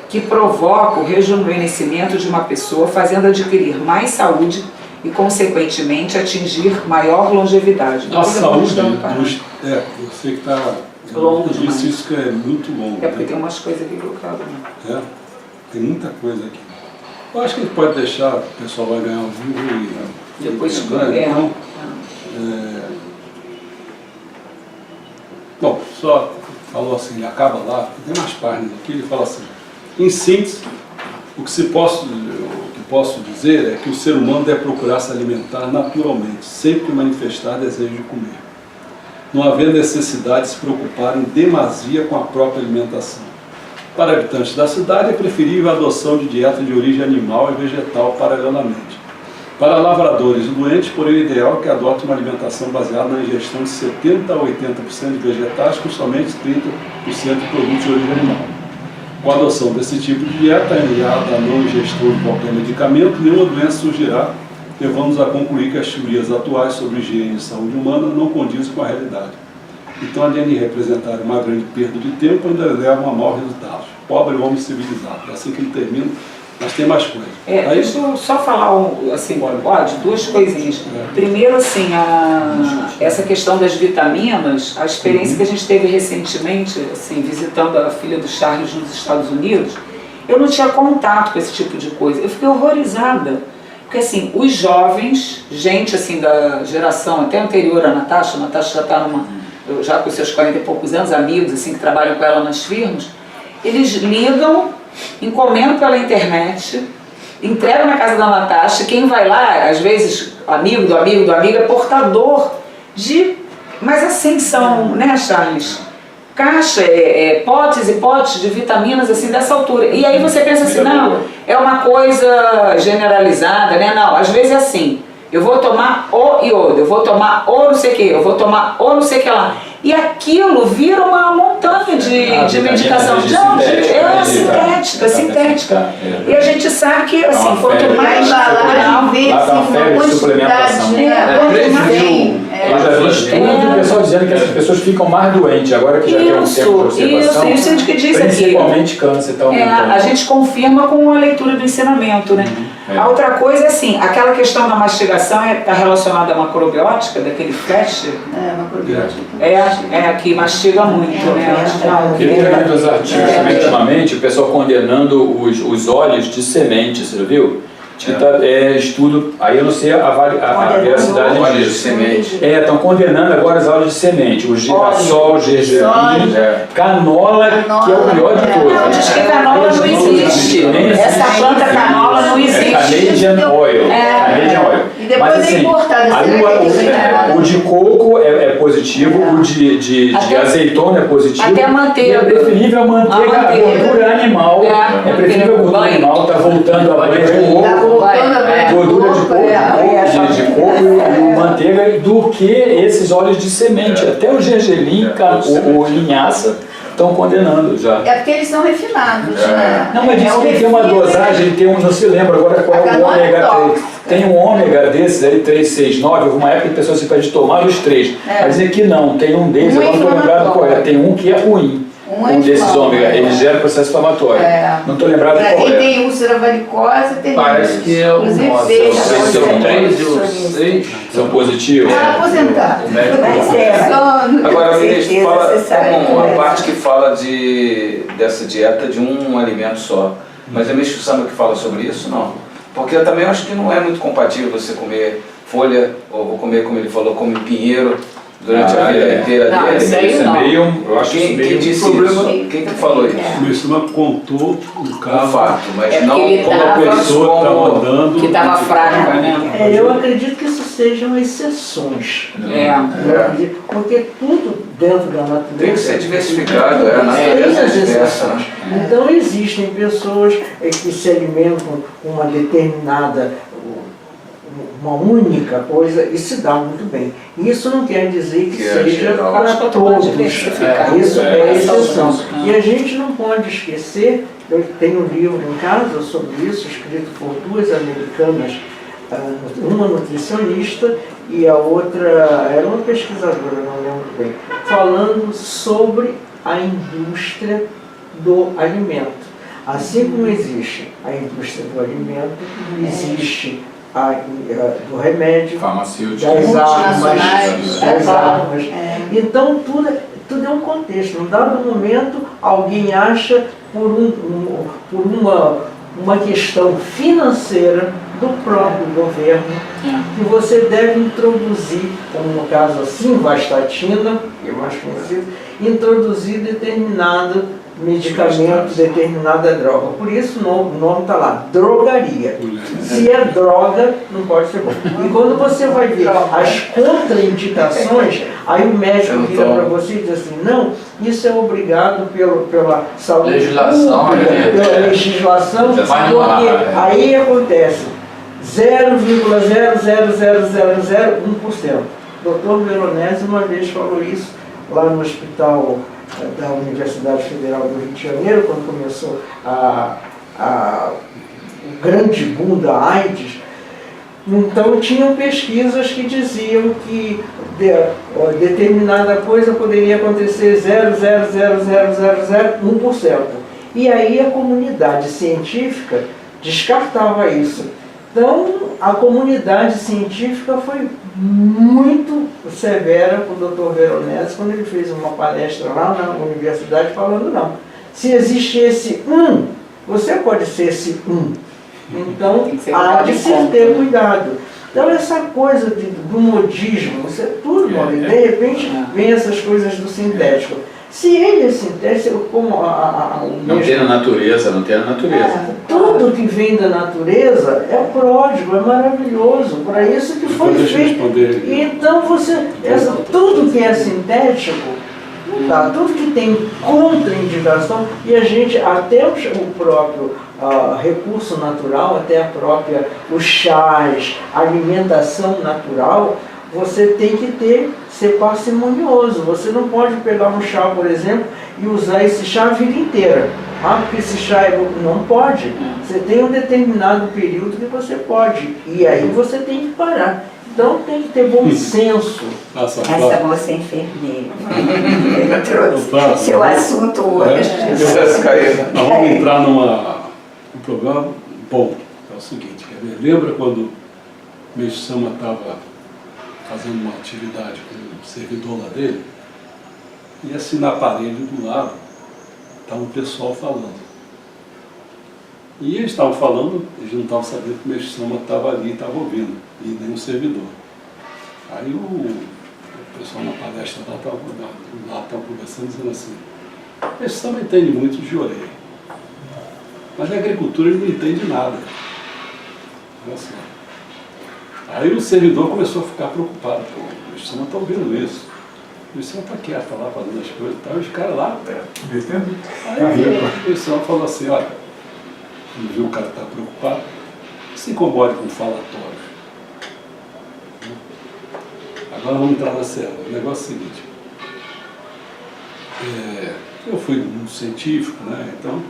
que provoca o rejuvenescimento de uma pessoa, fazendo adquirir mais saúde e, consequentemente, atingir maior longevidade. A saúde, você que está longo disse isso que é muito longo. É porque tem umas coisas aqui que eu quero. É, tem muita coisa aqui. Eu acho que a gente pode deixar, o pessoal vai ganhar um vivo e depois escolher. Então, bom, só falou assim, ele acaba lá, tem umas páginas aqui, ele fala assim, em síntese, o que posso dizer é que o ser humano deve procurar se alimentar naturalmente, sempre manifestar desejo de comer, não havendo necessidade de se preocupar em demasia com a própria alimentação. Para habitantes da cidade é preferível a adoção de dieta de origem animal e vegetal paralelamente. Para lavradores e doentes, porém, o ideal é que adote uma alimentação baseada na ingestão de 70% a 80% de vegetais com somente 30% de produtos de origem animal. Com a adoção desse tipo de dieta, aliada à não ingestão de qualquer medicamento, nenhuma doença surgirá, levando-nos a concluir que as teorias atuais sobre higiene e saúde humana não condizem com a realidade. Então, além de representar uma grande perda de tempo, ainda levam a maus resultados. Pobre homem civilizado. É assim que ele termina, mas tem mais coisas. Deixa eu só falar, assim, pode, 2 coisinhas. Primeiro, assim, essa questão das vitaminas, a experiência que a gente teve recentemente, assim, visitando a filha do Charles nos Estados Unidos, eu não tinha contato com esse tipo de coisa. Eu fiquei horrorizada. Porque, assim, os jovens, gente, assim, da geração até anterior à Natasha, a Natasha já está já com seus 40 e poucos anos, amigos, assim, que trabalham com ela nas firmas, eles ligam, encomendam pela internet, entregam na casa da Natasha, quem vai lá, às vezes, amigo do amigo do amigo, é portador de... Mas assim são, né, Charles? Caixa, potes e potes de vitaminas, assim, dessa altura. E aí você pensa assim, não, é uma coisa generalizada, né? Não, às vezes é assim, eu vou tomar o iodo, eu vou tomar o não sei o que, eu vou tomar o não sei o que lá. e aquilo vira uma montanha de medicação. Sintética. E a gente sabe que, assim, quanto mais natural, eu já vi estudo do pessoal dizendo que essas pessoas ficam mais doentes agora que já tem um tempo de observação. Isso a gente diz principalmente câncer está aumentando. A gente confirma com a leitura do ensinamento, né? A outra coisa é assim, aquela questão da mastigação está relacionada à macrobiótica, daquele flash. Macrobiótica. É que mastiga muito, né? Eu tenho lido os artigos também ultimamente, o pessoal condenando os óleos de semente, você já viu? Estudo, aí eu não sei a veracidade disso. Semente. Estão condenando agora os óleos de semente, o girassol, o gergelim, canola, que é o pior de todos. Não, diz que canola não existe. Essa planta canola não existe. Canadian oil. E depois mas assim, o de coco é positivo, o de azeitona é positivo. Até a manteiga. E é preferível a manteiga, a gordura animal. É preferível a gordura animal, está voltando a banho de coco. Gordura de coco e manteiga do que esses óleos de semente. Até o gergelim, o linhaça estão condenando já. É porque eles são refinados, né? Não, mas diz que tem uma dosagem, não se lembra agora qual é o ômega 3. Tem um ômega desses aí, 369, uma época que a pessoa se pede tomar os 3. Vai dizer que não, tem um deles, eu não estou lembrado qual é, tem um que é ruim. Um desses ômega, ele gera processo inflamatório. Não estou lembrado qual é. Quem tem úlcera varicosa tem. Parece que é o nosso. São 3 e os 6 são positivos. Aposentado. Agora, ministro, fala uma parte que fala dessa dieta de um alimento só. Mas é o ministro Samba que fala sobre isso? Não. Porque eu também acho que não é muito compatível você comer folha, ou comer, como ele falou, come pinheiro durante a vida inteira dele. Isso aí não. Eu acho Quem disse isso? Quem que falou isso? O Ministro contou um caso, Fato, mas não como a pessoa que estava andando. que estava fraca, né? Eu acredito que isso sejam exceções. Porque tudo dentro da natureza tem que ser diversificado, a natureza é diversa, né? Então existem pessoas que se alimentam com uma determinada, uma única coisa e se dá muito bem. Isso não quer dizer que seja para todos. Isso é exceção. E a gente não pode esquecer, eu tenho um livro em casa sobre isso, escrito por 2 americanas, uma nutricionista e a outra era uma pesquisadora, não lembro bem, falando sobre a indústria do alimento. Assim como existe a indústria do alimento, existe do remédio, das armas. Então tudo é um contexto. Num dado momento, alguém acha por uma questão financeira do próprio governo que você deve introduzir, como no caso a simvastatina, que é mais conhecido, introduzir determinado medicamento, determinada droga. Por isso o nome está lá, drogaria. Se é droga, não pode ser bom. E quando você vai ver as contraindicações, aí o médico vira para você e diz assim, não, isso é obrigado pela saúde legislação, pública, pela legislação, porque aí acontece 0,00001%. O Dr. Veronese uma vez falou isso lá no hospital da Universidade Federal do Rio de Janeiro, quando começou o grande boom da AIDS. Então tinham pesquisas que diziam que determinada coisa poderia acontecer 0,00001%. E aí a comunidade científica descartava isso. Então a comunidade científica foi muito severa com o Dr. Veronese quando ele fez uma palestra lá na universidade falando não. Se existe esse você pode ser esse Então há de se ter cuidado. Então essa coisa do modismo, isso é tudo bom. E de repente vem essas coisas do sintético. Se ele é sintético, como não tem na natureza. Tudo que vem da natureza é pródigo, é maravilhoso. Para isso que foi feito. Então tudo que é sintético, não dá. Tudo que tem contraindicação, e a gente, até o próprio recurso natural, até os chás, a alimentação natural, você tem que ser parcimonioso. Você não pode pegar um chá, por exemplo, e usar esse chá a vida inteira. Ah, porque esse chá não pode. Você tem um determinado período que você pode. E aí você tem que parar. Então tem que ter bom senso. Essa moça é enfermeira. Eu trouxe seu assunto hoje. Nós vamos entrar num programa bom. É o seguinte, lembra quando o Meixo Sama estava fazendo uma atividade com o servidor lá dele? E assim na parede do lado estava o pessoal falando. E eles estavam falando, eles não estavam sabendo que o Meixo Sama estava ali, estava ouvindo, e nem o servidor. Aí o pessoal na palestra lá estava conversando, dizendo assim, o Meixo Sama entende muito de orelha, mas na agricultura ele não entende nada. Assim. Aí o servidor começou a ficar preocupado, pô, o Meixo Sama está ouvindo isso. O Meixo Sama está quieto, lá fazendo as coisas, tá, os caras lá perto. Aí o Meixo Sama falou assim, olha, quando viu o cara estar preocupado, se incomode com falatórios. Agora vamos entrar na célula. O negócio é o seguinte. Eu fui um científico, né? Então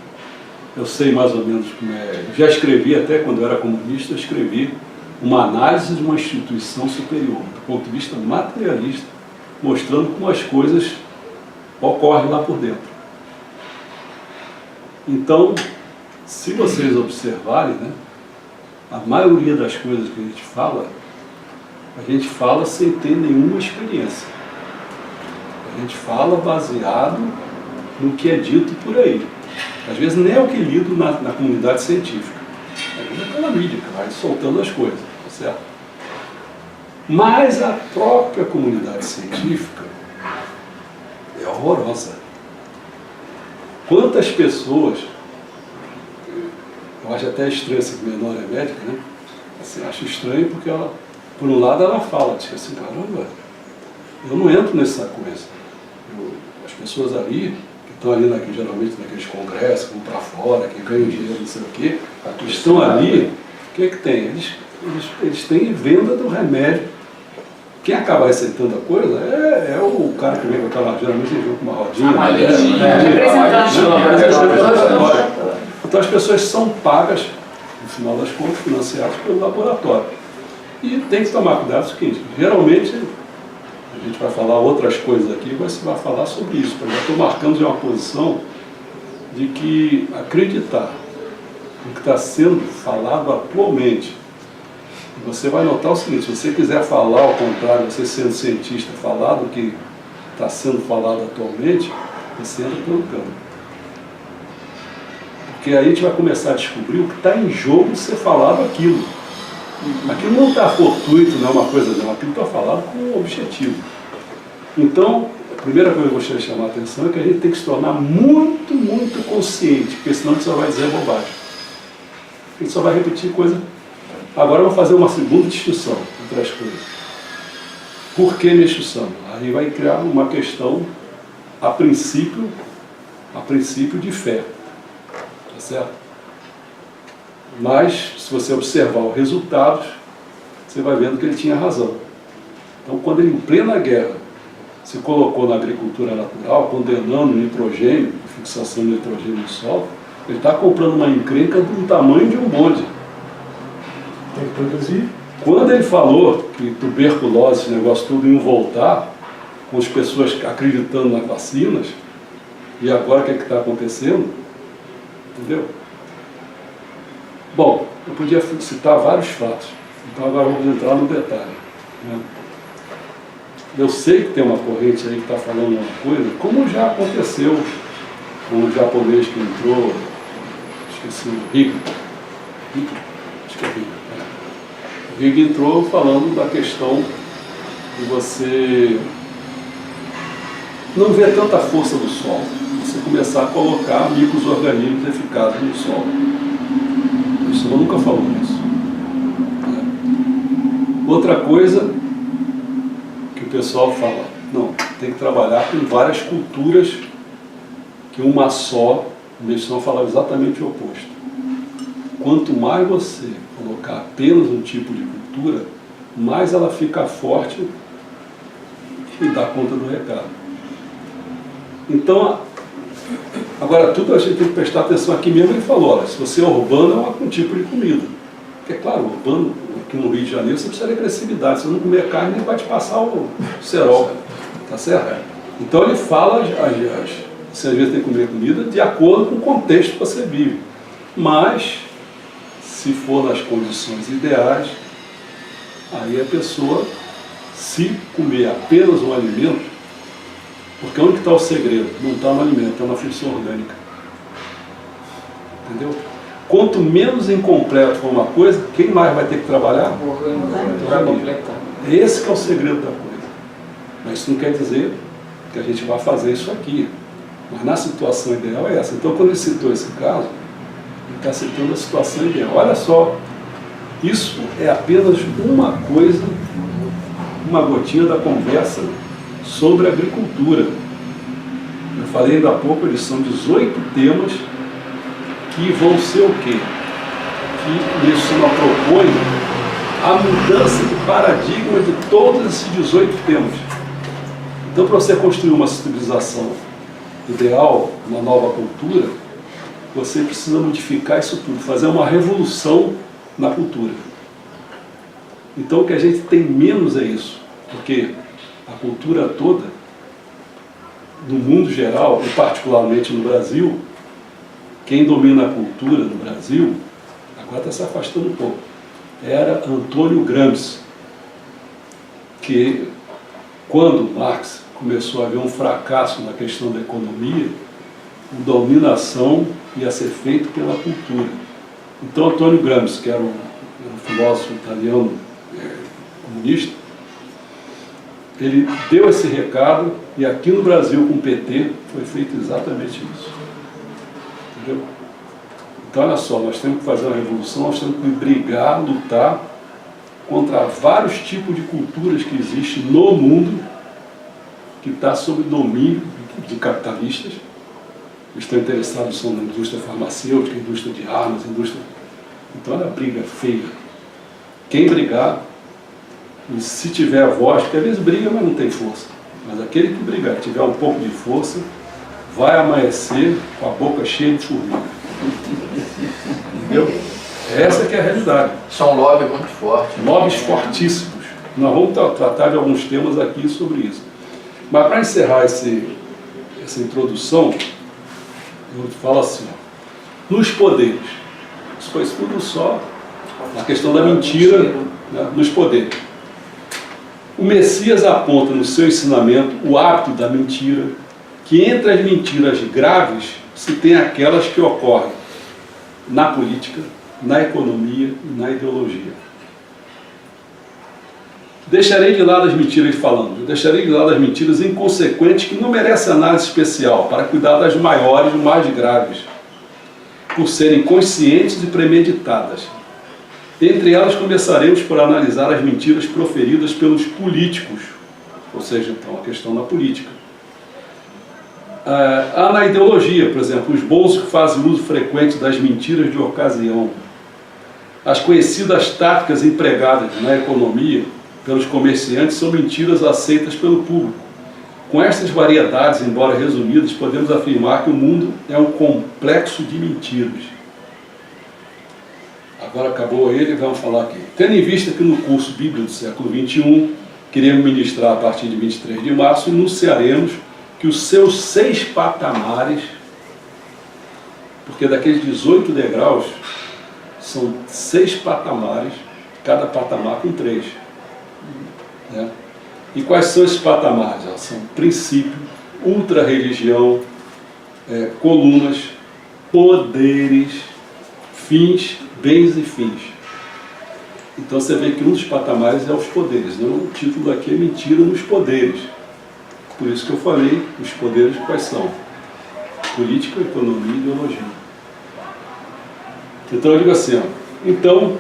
eu sei mais ou menos como é. Já escrevi, até quando eu era comunista, eu escrevi uma análise de uma instituição superior, do ponto de vista materialista, mostrando como as coisas ocorrem lá por dentro. Então, se vocês observarem, né, a maioria das coisas que a gente fala sem ter nenhuma experiência. A gente fala baseado no que é dito por aí. Às vezes nem é o que é lido na comunidade científica. É pela mídia, que vai soltando as coisas, tá certo? Mas a própria comunidade científica é horrorosa. Quantas pessoas... Eu acho até estranho assim, que minha nora é médica, né? Assim, acho estranho porque ela, por um lado, ela fala, tipo assim, caramba, eu não entro nessa coisa. As pessoas ali, que estão ali geralmente naqueles congressos, vão para fora, que ganham dinheiro, não sei o quê, que estão ali, o que é que tem? Eles têm venda do remédio. Quem acaba receitando a coisa é o cara que vem com aquela, geralmente ele vem com uma rodinha. Então as pessoas são pagas, no final das contas, financiadas pelo laboratório. E tem que tomar cuidado com o seguinte, geralmente, a gente vai falar outras coisas aqui, mas você vai falar sobre isso. Eu já estou marcando de uma posição de que acreditar no que está sendo falado atualmente, você vai notar o seguinte, se você quiser falar ao contrário, você sendo cientista, falar do que está sendo falado atualmente, você entra pelo campo. Porque aí a gente vai começar a descobrir o que está em jogo de ser falado aquilo. Aquilo não está fortuito, não é uma coisa não, aquilo está falado com um objetivo. Então, a primeira coisa que eu gostaria de chamar a atenção é que a gente tem que se tornar muito, muito consciente, porque senão a gente só vai dizer bobagem. A gente só vai repetir coisa. Agora eu vou fazer uma segunda distinção entre as coisas. Por que Meixo Sama? Aí vai criar uma questão, a princípio de fé. Tá certo? Mas, se você observar os resultados, você vai vendo que ele tinha razão. Então, quando ele, em plena guerra, se colocou na agricultura natural, condenando o nitrogênio, a fixação do nitrogênio no solo, ele está comprando uma encrenca do tamanho de um bonde. Tem que produzir. Quando ele falou que tuberculose, esse negócio tudo ia voltar, com as pessoas acreditando nas vacinas, e agora o que está acontecendo? Entendeu? Bom, eu podia citar vários fatos, então agora vamos entrar no detalhe. Né? Eu sei que tem uma corrente aí que está falando uma coisa, como já aconteceu com o japonês que entrou, esqueci o Higg, acho que é Higg. O Higg entrou falando da questão de você não ver tanta força do solo, você começar a colocar micro-organismos eficazes no solo. Isso eu nunca falou isso. Outra coisa que o pessoal fala, não, tem que trabalhar com várias culturas que uma só, eles não falam exatamente o oposto. Quanto mais você colocar apenas um tipo de cultura, mais ela fica forte e dá conta do recado. Então, agora tudo a gente tem que prestar atenção. Aqui mesmo ele falou, olha, se você é urbano, é um tipo de comida. Porque, claro, urbano, aqui no Rio de Janeiro, você precisa de agressividade. Se você não comer carne, nem vai te passar o cerol. Tá certo? Então ele fala, você às vezes tem que comer comida de acordo com o contexto que você vive. Mas, se for nas condições ideais, aí a pessoa, se comer apenas um alimento, porque onde está o segredo? Não está no alimento, está na função orgânica. Entendeu? Quanto menos incompleto for uma coisa, quem mais vai ter que trabalhar? O organismo vai completar. Esse que é o segredo da coisa. Mas isso não quer dizer que a gente vai fazer isso aqui. Mas na situação ideal é essa. Então, quando ele citou esse caso, ele está citando a situação ideal. Olha só, isso é apenas uma coisa, uma gotinha da conversa sobre agricultura. Eu falei ainda há pouco, eles são 18 temas que vão ser o quê? Que isso propõe a mudança de paradigma de todos esses 18 temas. Então, para você construir uma civilização ideal, uma nova cultura, você precisa modificar isso tudo, fazer uma revolução na cultura. Então, o que a gente tem menos é isso, porque a cultura toda, no mundo geral, e particularmente no Brasil, quem domina a cultura no Brasil, agora está se afastando um pouco, era Antônio Gramsci, que quando Marx começou a haver um fracasso na questão da economia, a dominação ia ser feita pela cultura. Então Antônio Gramsci, que era um filósofo italiano comunista, ele deu esse recado e aqui no Brasil com o PT foi feito exatamente isso. Entendeu? Então olha só, nós temos que fazer uma revolução, nós temos que brigar, lutar contra vários tipos de culturas que existem no mundo, que está sob domínio de capitalistas. Eles estão interessados na indústria farmacêutica, indústria de armas, indústria... Então é uma briga feia. Quem brigar, e se tiver a voz, porque às vezes briga, mas não tem força. Mas aquele que brigar, tiver um pouco de força, vai amanhecer com a boca cheia de formiga. Entendeu? Essa que é a realidade. São lobbies muito fortes. Lobbies fortíssimos. Nós vamos tratar de alguns temas aqui sobre isso. Mas para encerrar essa introdução, eu falo assim, ó, nos poderes. Isso foi tudo só na questão da mentira, né, nos poderes. O Messias aponta no seu ensinamento o hábito da mentira, que entre as mentiras graves se tem aquelas que ocorrem na política, na economia e na ideologia. Deixarei de lado as mentiras falando, eu deixarei de lado as mentiras inconsequentes que não merecem análise especial, para cuidar das maiores e mais graves, por serem conscientes e premeditadas. Entre elas começaremos por analisar as mentiras proferidas pelos políticos, ou seja, então, a questão da política. Há na ideologia, por exemplo, os bolsos que fazem uso frequente das mentiras de ocasião. As conhecidas táticas empregadas na economia pelos comerciantes são mentiras aceitas pelo público. Com estas variedades, embora resumidas, podemos afirmar que o mundo é um complexo de mentiras. Agora acabou ele, vamos falar aqui. Tendo em vista que no curso Bíblia do século XXI, queremos ministrar a partir de 23 de março, enunciaremos que os seus 6 patamares, porque daqueles 18 degraus, são 6 patamares, cada patamar com 3. Né? E quais são esses patamares? São princípio, ultra-religião, colunas, poderes, fins, bens e fins. Então você vê que um dos patamares é os poderes. Né? O título aqui é Mentira nos Poderes. Por isso que eu falei, os poderes quais são? Política, economia e ideologia. Então eu digo assim, ó, então,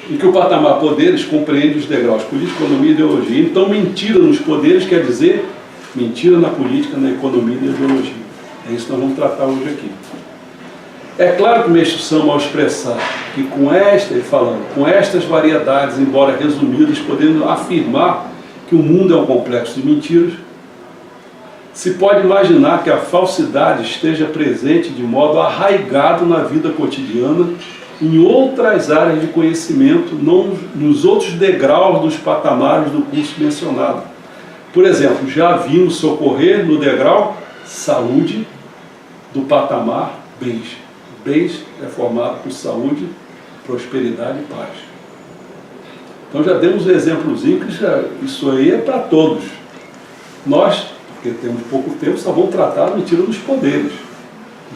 em que o patamar poderes compreende os degraus política, economia e ideologia. Então mentira nos poderes quer dizer mentira na política, na economia e na ideologia. É isso que nós vamos tratar hoje aqui. É claro que o Meixo Sama, ao expressar que com estas variedades, embora resumidas, podendo afirmar que o mundo é um complexo de mentiras, se pode imaginar que a falsidade esteja presente de modo arraigado na vida cotidiana, em outras áreas de conhecimento, não nos outros degraus dos patamares do curso mencionado. Por exemplo, já vimos socorrer no degrau saúde do patamar bens. Bens é formado por saúde, prosperidade e paz. Então já demos um exemplozinho que isso aí é para todos. Nós, porque temos pouco tempo, só vamos tratar a mentira dos poderes,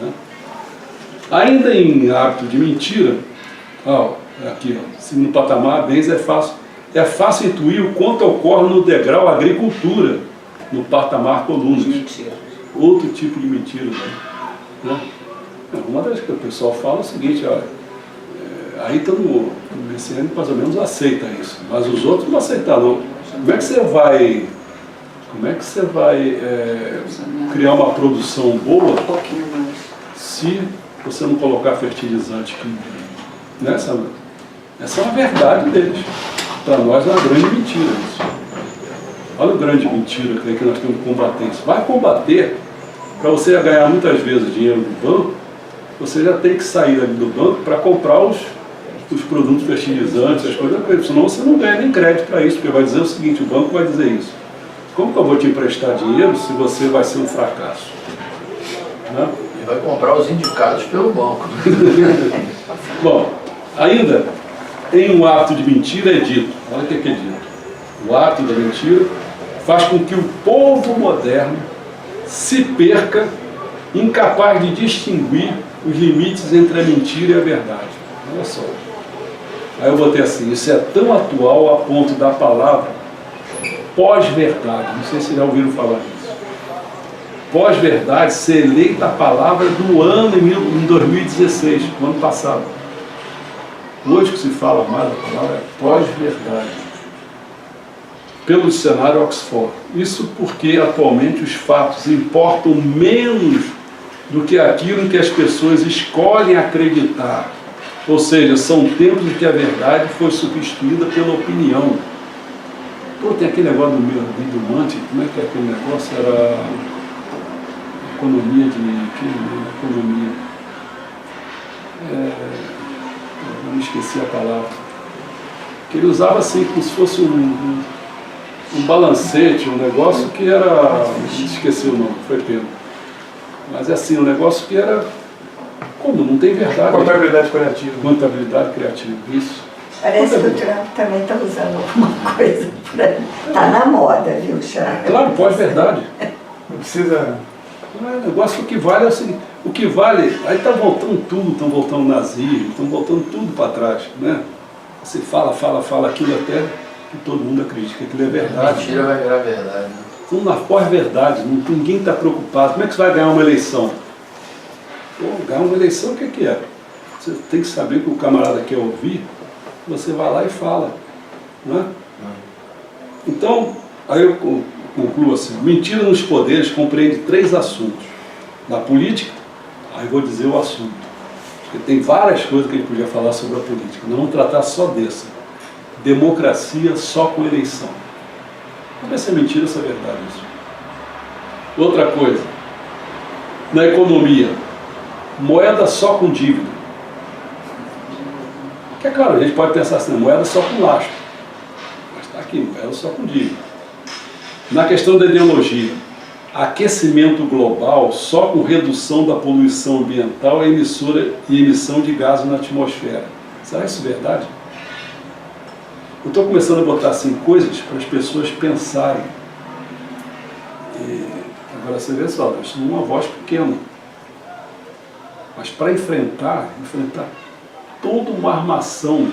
né? Ainda em hábito de mentira, aqui, se no patamar bens é fácil intuir o quanto ocorre no degrau agricultura, no patamar colunas. Mentira. Outro tipo de mentira, né? Uma das que o pessoal fala é o seguinte, aí todo messiânico mais ou menos aceita isso, mas os outros não aceitam não. Como é que você vai criar uma produção boa se você não colocar fertilizante químico? Essa é uma verdade deles. Para nós é uma grande mentira isso. Olha a grande mentira que nós temos que combater isso. Vai combater, para você ganhar muitas vezes dinheiro do banco, você já tem que sair ali do banco para comprar os produtos fertilizantes, as coisas, senão você não ganha nem crédito para isso, porque vai dizer o seguinte, o banco vai dizer isso. Como que eu vou te emprestar dinheiro se você vai ser um fracasso? Né? E vai comprar os indicados pelo banco. Bom, ainda em um ato de mentira é dito, olha o que é dito, o ato da mentira faz com que o povo moderno se perca, incapaz de distinguir os limites entre a mentira e a verdade. Olha só. Aí eu botei assim, isso é tão atual a ponto da palavra pós-verdade, não sei se já ouviram falar disso. Pós-verdade ser eleita a palavra do ano em 2016, no ano passado. Hoje que se fala mais da palavra é pós-verdade. Pelo dicionário Oxford. Isso porque atualmente os fatos importam menos do que aquilo em que as pessoas escolhem acreditar. Ou seja, são tempos em que a verdade foi substituída pela opinião. Pô, tem aquele negócio do Mante, como é que é aquele negócio? Era economia economia. Eu me esqueci a palavra. Que ele usava assim, como se fosse um balancete, um negócio que era... Esqueci o nome, foi pena. Mas é assim, um negócio que era... Como? Não tem verdade. Contabilidade criativa. Contabilidade criativa, isso. Parece que o Trump também está usando alguma coisa por aí. Está na moda, viu, Charles? Claro, pós-verdade. Não precisa... O negócio que vale é o seguinte, o que vale, aí está voltando tudo, estão voltando nazismo, estão voltando tudo para trás, né? Você fala aquilo até que todo mundo acredita que aquilo é verdade. Mentira vai virar verdade, né? Então, na pós-verdade, ninguém está preocupado. Como é que você vai ganhar uma eleição? Pô, ganhar uma eleição, o que é? Você tem que saber que o camarada quer ouvir, você vai lá e fala, né? Então, aí eu concluo assim, mentira nos poderes compreende 3 assuntos. Na política, aí vou dizer o assunto. Porque tem várias coisas que a gente podia falar sobre a política. Não vamos tratar só dessa. Democracia só com eleição. Vamos ver se é mentira ou se é verdade isso. Outra coisa, na economia, moeda só com dívida. Que é claro, a gente pode pensar assim, moeda só com lastro. Mas está aqui, moeda só com dívida. Na questão da ideologia, aquecimento global só com redução da poluição ambiental e emissão de gases na atmosfera. Será isso verdade? Eu estou começando a botar assim coisas para as pessoas pensarem. Agora você vê só, isso não é uma voz pequena. Mas para enfrentar toda uma armação,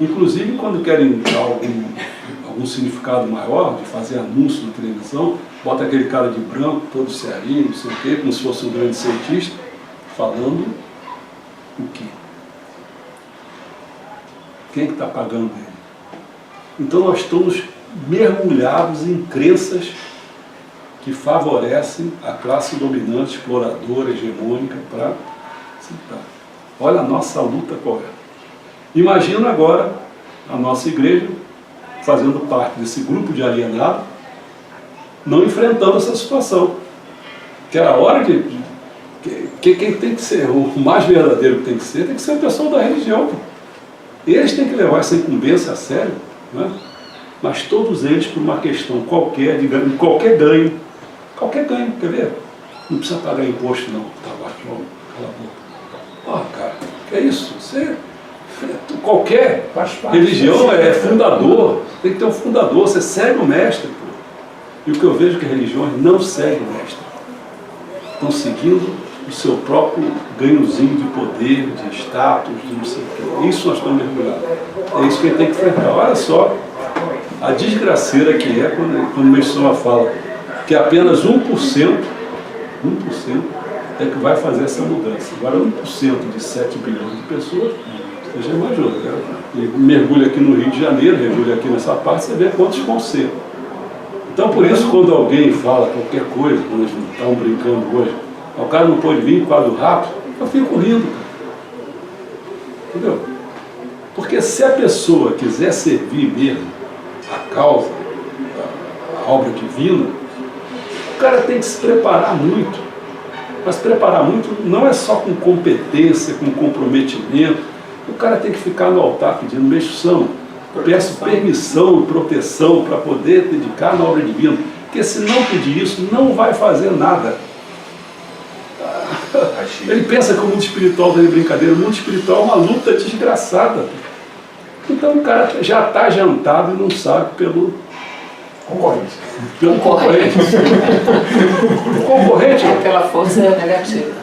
inclusive quando querem dar algum significado maior, de fazer anúncio na televisão, bota aquele cara de branco, todo serinho, não sei o quê, como se fosse um grande cientista, falando o quê? Quem é que está pagando ele? Então nós estamos mergulhados em crenças que favorecem a classe dominante, exploradora, hegemônica, para citar. Olha a nossa luta qual é. Imagina agora a nossa igreja fazendo parte desse grupo de alienados, não enfrentando essa situação. Que era a hora que quem tem que ser, o mais verdadeiro que tem que ser o pessoal da religião. Eles têm que levar essa incumbência a sério, né? Mas todos eles, por uma questão qualquer, de qualquer ganho, quer ver? Não precisa pagar imposto não, tá baixo, cala a boca. Cara, que é isso? Qualquer religião é fundador, tem que ter um fundador, você segue o mestre. Pô. E o que eu vejo é que religiões não seguem o mestre. Estão seguindo o seu próprio ganhozinho de poder, de status, de não sei o quê. Isso nós estamos mergulhados. É isso que a gente tem que enfrentar. Olha só a desgraceira que é quando o Meixoa fala que apenas 1% é que vai fazer essa mudança. Agora 1% de 7 bilhões de pessoas, você já imaginou, né? E mergulha aqui no Rio de Janeiro, mergulha aqui nessa parte, você vê quantos vão ser. Então por isso quando alguém fala qualquer coisa, quando eles estão brincando hoje, o cara não pode vir por causa do rato, eu fico rindo, cara. Entendeu? Porque se a pessoa quiser servir mesmo a causa, a obra divina, o cara tem que se preparar muito. Mas preparar muito não é só com competência, com comprometimento. O cara tem que ficar no altar pedindo benção. Peço permissão, proteção para poder dedicar na obra divina. Porque se não pedir isso, não vai fazer nada. Ele pensa que o mundo espiritual está de brincadeira. O mundo espiritual é uma luta desgraçada. Então o cara já está jantado e não sabe pelo concorrente. Pela força negativa.